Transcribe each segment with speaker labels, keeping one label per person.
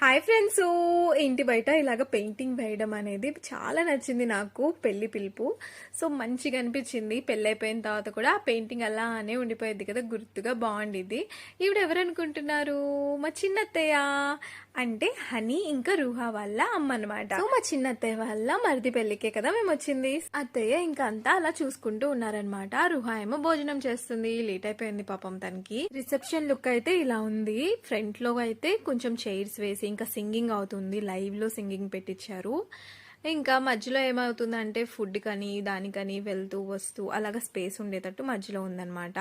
Speaker 1: Hi friends. ఇంటి బయట ఇలాగ పెయింటింగ్ వేయడం అనేది చాలా నచ్చింది నాకు. పెళ్లి పిలుపు సో మంచిగా అనిపించింది. పెళ్ళి అయిపోయిన తర్వాత కూడా ఆ పెయింటింగ్ అలానే ఉండిపోయింది కదా, గుర్తుగా బాగుండిద్ది. ఈవిడ ఎవరనుకుంటున్నారు? మా చిన్నత్తయ్య, అంటే హనీ ఇంకా రుహా వాళ్ళ అమ్మ అనమాట. సో మా చిన్నత్తయ్య వాళ్ళ మరిది పెళ్లికే కదా మేము వచ్చింది. అత్తయ్య ఇంకా అంతా అలా చూసుకుంటూ ఉన్నారనమాట. రుహా ఏమో భోజనం చేస్తుంది. లేట్ అయిపోయింది పాపం తనకి. రిసెప్షన్ లుక్ అయితే ఇలా ఉంది. ఫ్రంట్ లో అయితే కొంచెం చైర్స్ వేసి ఇంకా సింగింగ్ అవుతుంది. లైవ్ లో సింగింగ్ పెట్టించారు. ఇంకా మధ్యలో ఏమవుతుందంటే ఫుడ్ కానీ దానికని వెళ్తూ వస్తూ అలాగా స్పేస్ ఉండేటట్టు మధ్యలో ఉందన్నమాట.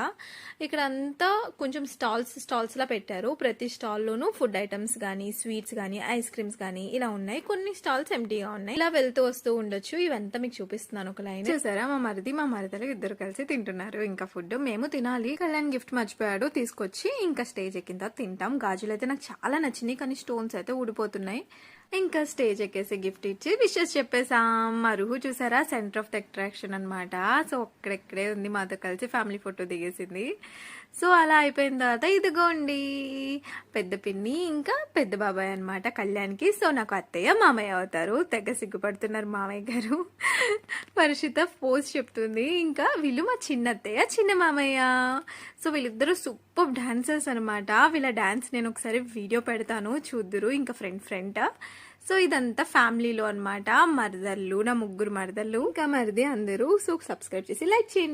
Speaker 1: ఇక్కడ అంతా కొంచెం స్టాల్స్ లా పెట్టారు. ప్రతి స్టాల్లోనూ ఫుడ్ ఐటమ్స్ కానీ స్వీట్స్ కానీ ఐస్ క్రీమ్స్ కానీ ఇలా ఉన్నాయి. కొన్ని స్టాల్స్ ఎంటీగా ఉన్నాయి. ఇలా వెళ్తూ వస్తూ ఉండొచ్చు. ఇవంతా మీకు చూపిస్తున్నాను ఒక లైన్. చూసారా, మా మరిదలు ఇద్దరు కలిసి తింటున్నారు. ఇంకా ఫుడ్ మేము తినాలి. కళ్యాణ్ గిఫ్ట్ మర్చిపోయాడు తీసుకొచ్చి, ఇంకా స్టేజ్ ఎక్కిన తర్వాత తింటాం. గాజులు అయితే నాకు చాలా నచ్చినాయి, కానీ స్టోన్స్ అయితే ఊడిపోతున్నాయి. ఇంకా స్టేజ్ ఎక్కేసి గిఫ్ట్ ఇచ్చి విషెస్ చెప్పేసాం. మా రుహు చూసారా, సెంటర్ ఆఫ్ ద అట్రాక్షన్ అనమాట. సో అక్కడెక్కడే ఉంది, మాతో కలిసి ఫ్యామిలీ ఫోటో దిగేసింది. సో అలా అయిపోయిన తర్వాత ఇదిగోండి పెద్ద పిన్ని ఇంకా పెద్ద బాబాయ్ అనమాట కళ్యాణ్కి. సో నాకు అత్తయ్య మామయ్య అవుతారు. తెగ సిగ్గుపడుతున్నారు మామయ్య గారు. పరిషిత పోస్ట్ చెప్తుంది. ఇంకా వీళ్ళు మా చిన్న అత్తయ్య చిన్న మామయ్య. సో వీళ్ళిద్దరూ సూపర్ డాన్సర్స్ అనమాట. వీళ్ళ డాన్స్ నేను ఒకసారి వీడియో పెడతాను, చూద్దురు. ఇంకా ఫ్రంట్. సో ఇదంతా ఫ్యామిలీలో అనమాట. మరదళ్ళు, నా ముగ్గురు మరదళ్ళు ఇంకా మరిది అందరూ. సో సబ్స్క్రైబ్ చేసి లైక్ చేయండి.